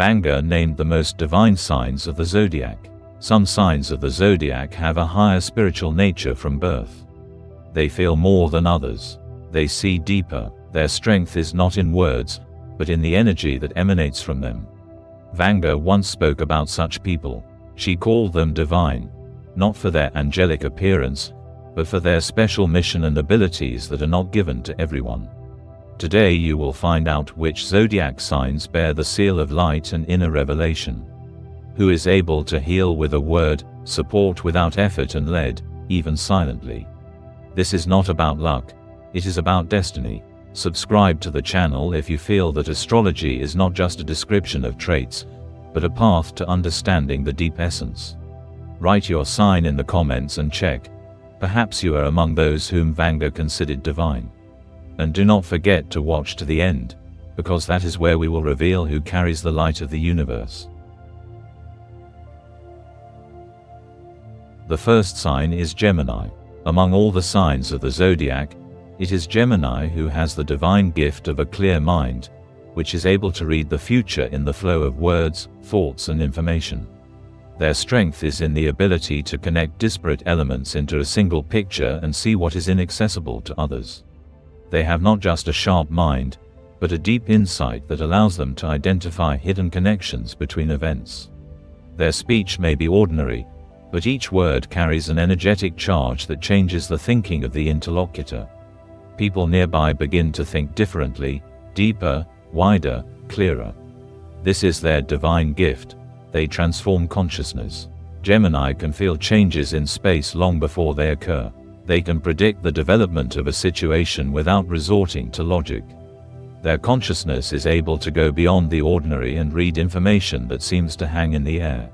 Vanga named the most divine signs of the zodiac. Some signs of the zodiac have a higher spiritual nature from birth. They feel more than others. They see deeper. Their strength is not in words, but in the energy that emanates from them. Vanga once spoke about such people. She called them divine, not for their angelic appearance, but for their special mission and abilities that are not given to everyone. Today you will find out which zodiac signs bear the seal of light and inner revelation. Who is able to heal with a word, support without effort and lead, even silently. This is not about luck, it is about destiny. Subscribe to the channel if you feel that astrology is not just a description of traits, but a path to understanding the deep essence. Write your sign in the comments and check. Perhaps you are among those whom Vanga considered divine. And do not forget to watch to the end, because that is where we will reveal who carries the light of the universe. The first sign is Gemini. Among all the signs of the zodiac, it is Gemini who has the divine gift of a clear mind, which is able to read the future in the flow of words, thoughts and information. Their strength is in the ability to connect disparate elements into a single picture and see what is inaccessible to others. They have not just a sharp mind, but a deep insight that allows them to identify hidden connections between events. Their speech may be ordinary, but each word carries an energetic charge that changes the thinking of the interlocutor. People nearby begin to think differently, deeper, wider, clearer. This is their divine gift. They transform consciousness. Gemini can feel changes in space long before they occur. They can predict the development of a situation without resorting to logic. Their consciousness is able to go beyond the ordinary and read information that seems to hang in the air.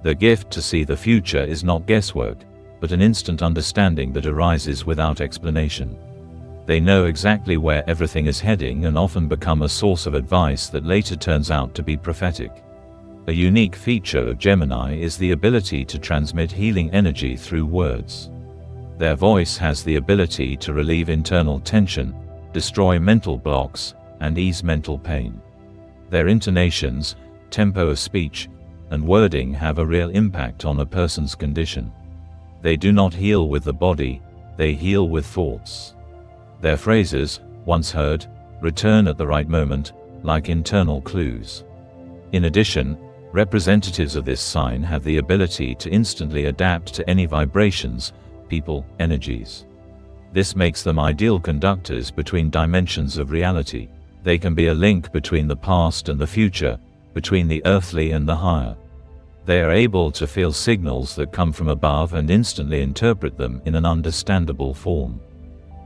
The gift to see the future is not guesswork, but an instant understanding that arises without explanation. They know exactly where everything is heading and often become a source of advice that later turns out to be prophetic. A unique feature of Gemini is the ability to transmit healing energy through words. Their voice has the ability to relieve internal tension, destroy mental blocks, and ease mental pain. Their intonations, tempo of speech, and wording have a real impact on a person's condition. They do not heal with the body, they heal with thoughts. Their phrases, once heard, return at the right moment, like internal clues. In addition, representatives of this sign have the ability to instantly adapt to any vibrations, people, energies. This makes them ideal conductors between dimensions of reality. They can be a link between the past and the future, between the earthly and the higher. They are able to feel signals that come from above and instantly interpret them in an understandable form.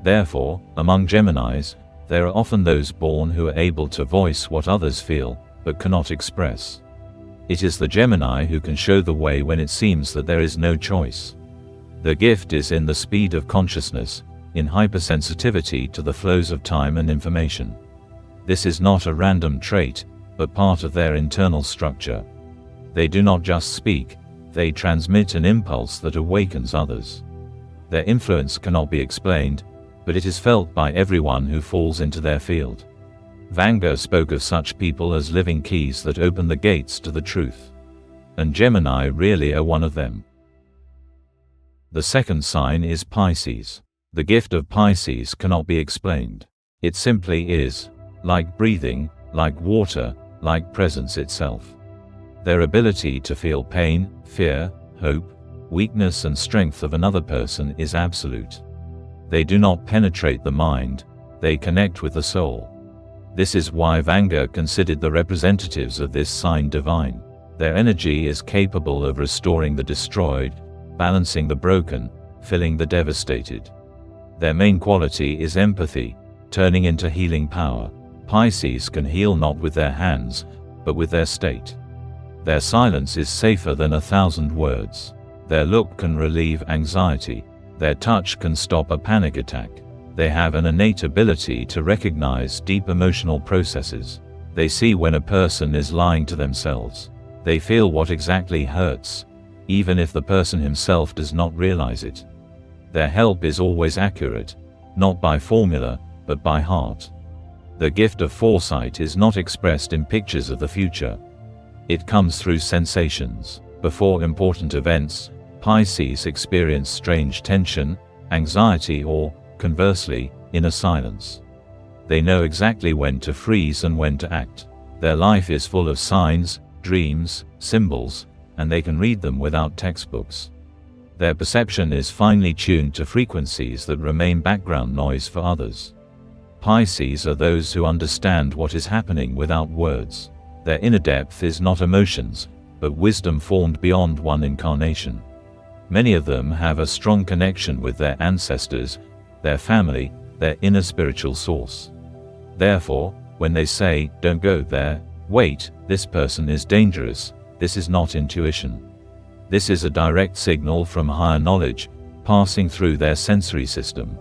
Therefore, among Geminis, there are often those born who are able to voice what others feel, but cannot express. It is the Gemini who can show the way when it seems that there is no choice. The gift is in the speed of consciousness, in hypersensitivity to the flows of time and information. This is not a random trait, but part of their internal structure. They do not just speak, they transmit an impulse that awakens others. Their influence cannot be explained, but it is felt by everyone who falls into their field. Vanga spoke of such people as living keys that open the gates to the truth. And Gemini really are one of them. The second sign is Pisces. The gift of Pisces cannot be explained. It simply is, like breathing, like water, like presence itself. Their ability to feel pain, fear, hope, weakness and strength of another person is absolute. They do not penetrate the mind, they connect with the soul. This is why Vanga considered the representatives of this sign divine. Their energy is capable of restoring the destroyed, balancing the broken, filling the devastated. Their main quality is empathy, turning into healing power. Pisces can heal not with their hands, but with their state. Their silence is safer than 1,000 words. Their look can relieve anxiety. Their touch can stop a panic attack. They have an innate ability to recognize deep emotional processes. They see when a person is lying to themselves. They feel what exactly hurts, even if the person himself does not realize it. Their help is always accurate, not by formula, but by heart. The gift of foresight is not expressed in pictures of the future. It comes through sensations. Before important events, Pisces experience strange tension, anxiety or, conversely, inner silence. They know exactly when to freeze and when to act. Their life is full of signs, dreams, symbols, and they can read them without textbooks. Their perception is finely tuned to frequencies that remain background noise for others. Pisces are those who understand what is happening without words. Their inner depth is not emotions, but wisdom formed beyond one incarnation. Many of them have a strong connection with their ancestors, their family, their inner spiritual source. Therefore, when they say, "Don't go there," "Wait, this person is dangerous," this is not intuition. This is a direct signal from higher knowledge, passing through their sensory system.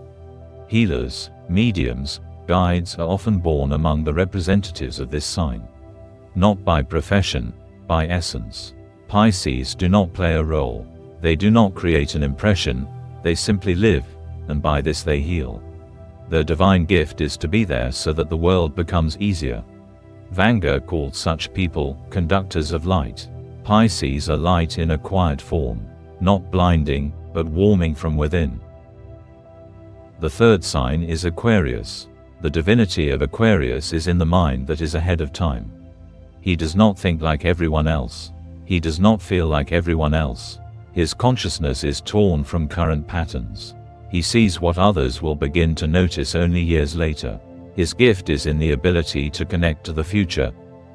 Healers, mediums, guides are often born among the representatives of this sign. Not by profession, by essence. Pisces do not play a role. They do not create an impression, they simply live, and by this they heal. Their divine gift is to be there so that the world becomes easier. Vanga called such people conductors of light. Pisces are light in a quiet form, not blinding, but warming from within. The third sign is Aquarius. The divinity of Aquarius is in the mind that is ahead of time. He does not think like everyone else. He does not feel like everyone else. His consciousness is torn from current patterns. He sees what others will begin to notice only years later. His gift is in the ability to connect to the future,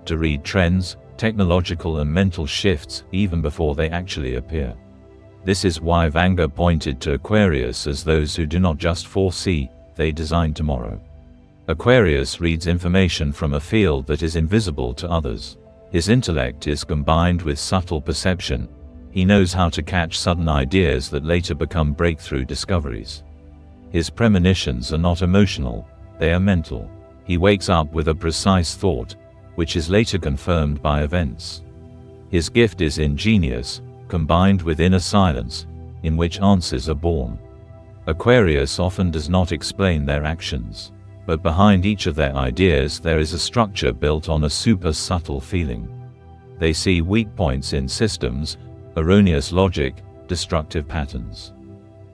to read trends, technological and mental shifts even before they actually appear. This is why Vanga pointed to Aquarius as those who do not just foresee, they design tomorrow. Aquarius reads information from a field that is invisible to others. His intellect is combined with subtle perception. He knows how to catch sudden ideas that later become breakthrough discoveries. His premonitions are not emotional, they are mental. He wakes up with a precise thought, which is later confirmed by events. His gift is ingenious, combined with inner silence, in which answers are born. Aquarius often does not explain their actions, but behind each of their ideas there is a structure built on a super subtle feeling. They see weak points in systems, erroneous logic, destructive patterns.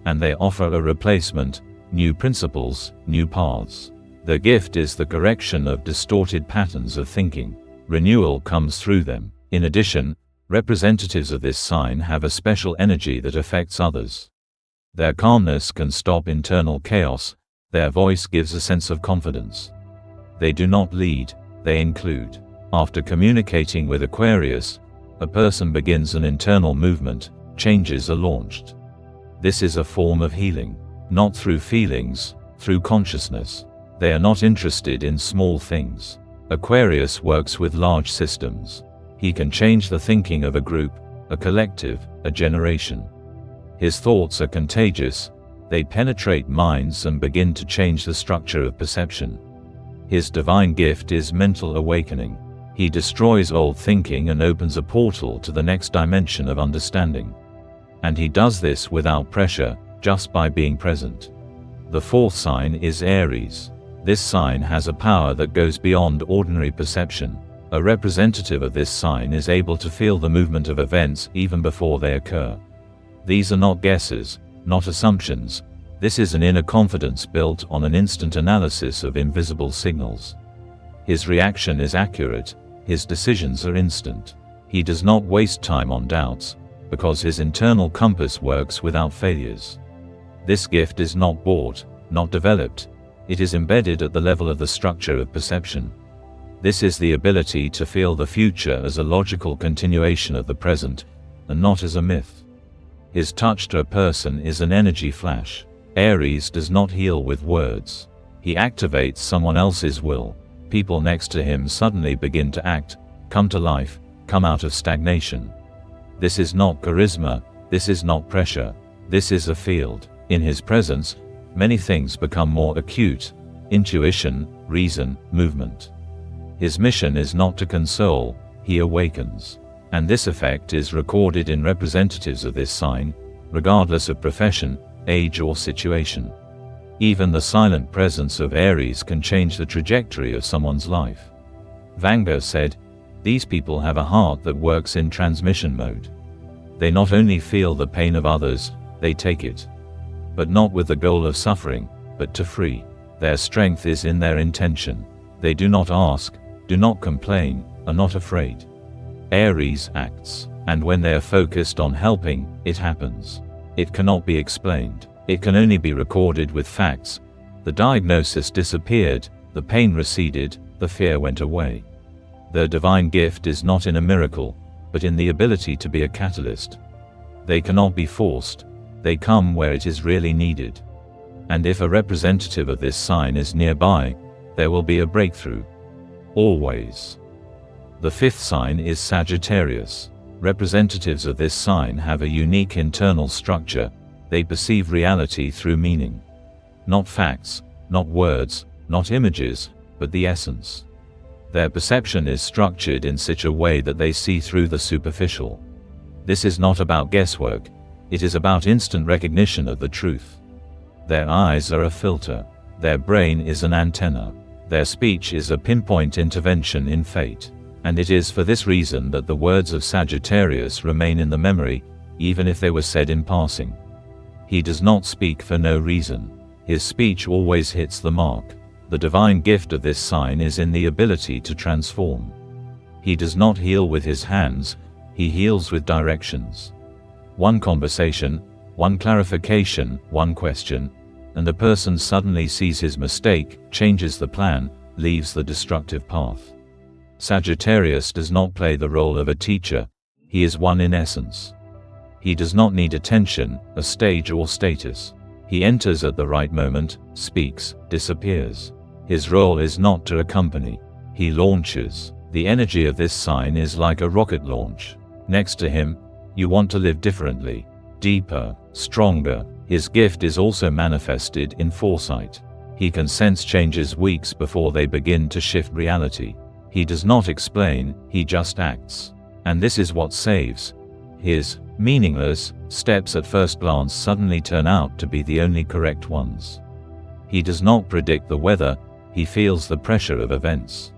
And they offer a replacement, new principles, new paths. Their gift is the correction of distorted patterns of thinking. Renewal comes through them. In addition, representatives of this sign have a special energy that affects others. Their calmness can stop internal chaos. Their voice gives a sense of confidence. They do not lead, they include. After communicating with Aquarius, a person begins an internal movement, changes are launched. This is a form of healing, not through feelings, through consciousness. They are not interested in small things. Aquarius works with large systems. He can change the thinking of a group, a collective, a generation. His thoughts are contagious. They penetrate minds and begin to change the structure of perception. His divine gift is mental awakening. He destroys old thinking and opens a portal to the next dimension of understanding. And he does this without pressure, just by being present. The fourth sign is Aries. This sign has a power that goes beyond ordinary perception. A representative of this sign is able to feel the movement of events even before they occur. These are not guesses, not assumptions. This is an inner confidence built on an instant analysis of invisible signals. His reaction is accurate. His decisions are instant. He does not waste time on doubts, because his internal compass works without failures. This gift is not bought, not developed. It is embedded at the level of the structure of perception. This is the ability to feel the future as a logical continuation of the present, and not as a myth. His touch to a person is an energy flash. Aries does not heal with words. He activates someone else's will. People next to him suddenly begin to act, come to life, come out of stagnation. This is not charisma, this is not pressure, this is a field. In his presence, many things become more acute: intuition, reason, movement. His mission is not to console, he awakens. And this effect is recorded in representatives of this sign, regardless of profession, age or situation. Even the silent presence of Aries can change the trajectory of someone's life. Vanga said, These people have a heart that works in transmission mode. They not only feel the pain of others, they take it. But not with the goal of suffering, but to free. Their strength is in their intention. They do not ask, do not complain, are not afraid. Aries acts, and when they are focused on helping, it happens. It cannot be explained. It can only be recorded with facts. The diagnosis disappeared, the pain receded, the fear went away. Their divine gift is not in a miracle, but in the ability to be a catalyst. They cannot be forced. They come where it is really needed. And if a representative of this sign is nearby, there will be a breakthrough. Always. The fifth sign is Sagittarius. Representatives of this sign have a unique internal structure. They perceive reality through meaning. Not facts, not words, not images, but the essence. Their perception is structured in such a way that they see through the superficial. This is not about guesswork, it is about instant recognition of the truth. Their eyes are a filter. Their brain is an antenna. Their speech is a pinpoint intervention in fate. And it is for this reason that the words of Sagittarius remain in the memory, even if they were said in passing. He does not speak for no reason. His speech always hits the mark. The divine gift of this sign is in the ability to transform. He does not heal with his hands, he heals with directions. One conversation, one clarification, one question, and a person suddenly sees his mistake, changes the plan, leaves the destructive path. Sagittarius does not play the role of a teacher, he is one in essence. He does not need attention, a stage or status. He enters at the right moment, speaks, disappears. His role is not to accompany. He launches. The energy of this sign is like a rocket launch. Next to him, you want to live differently, deeper, stronger. His gift is also manifested in foresight. He can sense changes weeks before they begin to shift reality. He does not explain, he just acts. And this is what saves. His meaningless steps at first glance suddenly turn out to be the only correct ones. He does not predict the weather, he feels the pressure of events.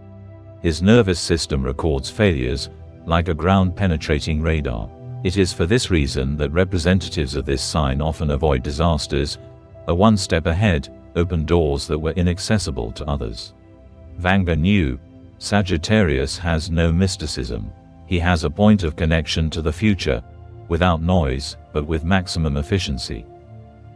His nervous system records failures, like a ground-penetrating radar. It is for this reason that representatives of this sign often avoid disasters, are one step ahead, open doors that were inaccessible to others. Vanga knew, Sagittarius has no mysticism. He has a point of connection to the future, without noise, but with maximum efficiency.